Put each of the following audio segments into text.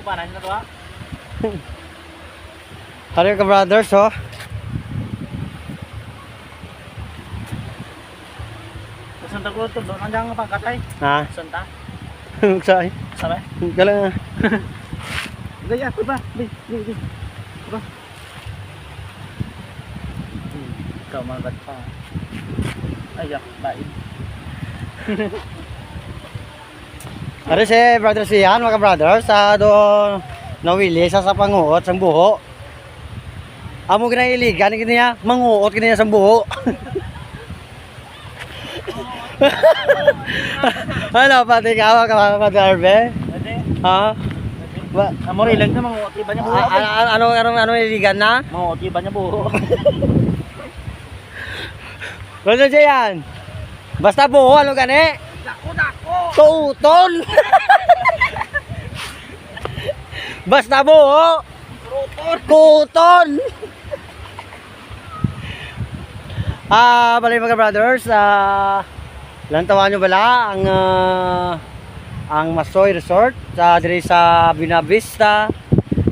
panas na to ha. Ano ka brothers oh? Santa Cruz to, doon ang pangkatay. Ha? Santa. Saan? Sabi? Galang ah. Gaya, ba? Di. Ba? Ikaw magat pa. Ay, baid. Ano si brother siyan mga brothers sa do nawili sa panguot sang buho. Amo ginahiligan kiniya manguot kiniya sang buho. Ano pati ka ka Darbe? Ha? Ba, Amo ilang na mga otiba niya buho. ano iligan na? Mga otiba niya buho. Ano siyan? Basta buho ano gani? Dako. Tuton. Basta buho. Kuton. Bali mga brothers, lantawan nyo bala ang Masoy Resort sa diri sa Binavista,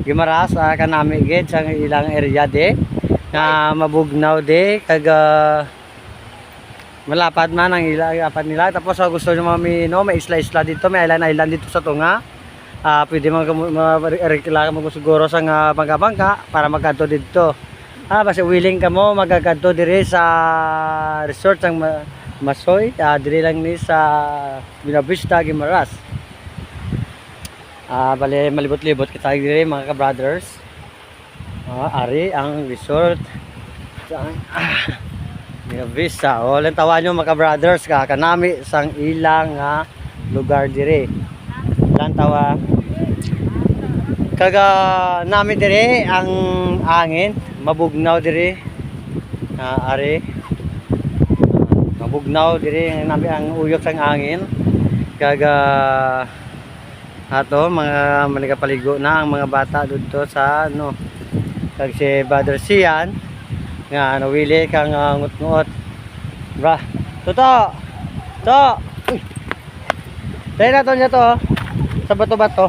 Guimaras, kanami gid sa ilang area de na mabugnaw de kag malapad man ang apat nila. Tapos gusto nyo mamino, may isla-isla dito, may island dito sa tunga. Pwede mag-rekila mo siguro sa bangka-bangka para magkanto dito. Basta willing ka mo magkanto diri sa resort ng Masoy, diri lang ni sa Binavista, Guimaras. Bali malibot-libot kita diri mga ka-brothers. Ari ang resort sa Binavista. Lantawan nyo mga ka-brothers kanami sang ilang lugar diri. Lantawa kaga nami dire ang angin mabugnaw dire ari mabugnaw dire nami ang uyok sang angin kaga ato mga manigapaligo na ang mga bata dito sa ano kag si Brother Sian nga nawili kang ngut-ngut bra toto tayo na to niya to sa bato-bato.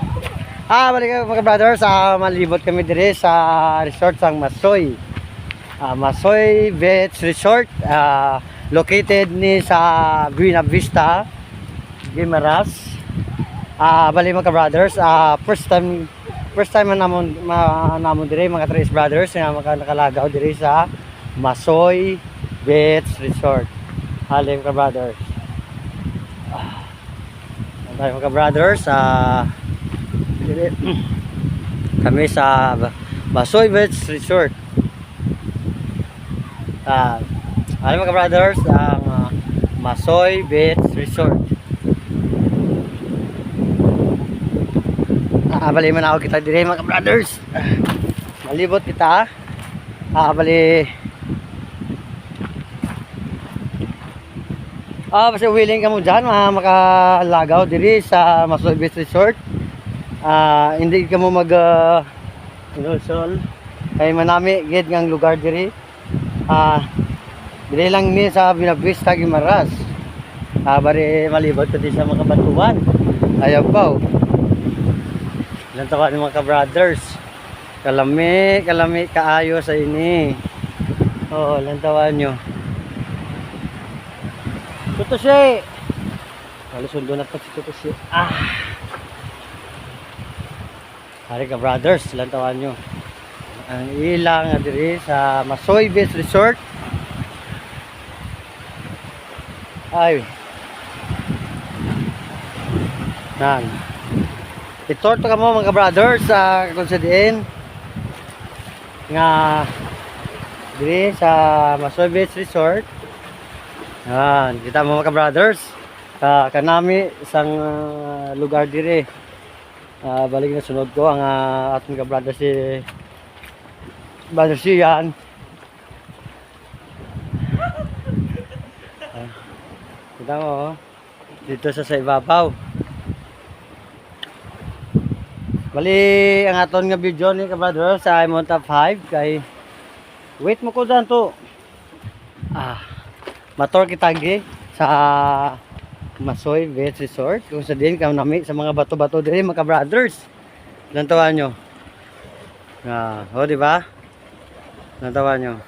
Balik mga brothers, malibot kami dire sa resort sang Masoy. Masoy Beach Resort, located ni sa Binavista, Guimaras. Balik mga brothers, first time namon dire mga tres brothers nga nakalagaw dire sa Masoy Beach Resort. Balik mga brothers. Tayo mga brothers, kami sa Masoy Beach Resort. Ano mga brothers, ang Masoy Beach Resort. Bali man ako kita dire mga brothers. Malibot kita. Bali basta willing ka mo dyan, makalagaw diri sa Masoy Beach Resort. Hindi ka mo inulsol. Kaya manami, gid ngang lugar diri. Diri lang ni sa Binavista, Guimaras. Bari malibot ko din sa mga batuan. Ayaw pa. Lantawan ng mga brothers. Kalami kaayo sa ini. Lantawan nyo. Tuto siya. Wala sundo na pag si Tuto siya. Hari ka brothers, lantawan nyo. Ang ilang diri sa Masoy Beach Resort. Ay. Nan. Itorto ka mo mga brothers sa konsidiin nga diri sa Masoy Beach Resort. Kita mo mga brothers, kanami isang lugar dire. Balik na sunod ko ang atong ka-brother si Brother Sian. Kita mo dito sa ibabaw. Bali ang aton nga video ni ka-brother sa Imon Top 5 kay wait mo ko dyan to. Motor kitagi sa Masoy Beach Resort kung sa din kami nami sa mga bato-bato diri mga brothers. Ilan tawa nyo? Ah, oh, di ba? Ilan tawa nyo?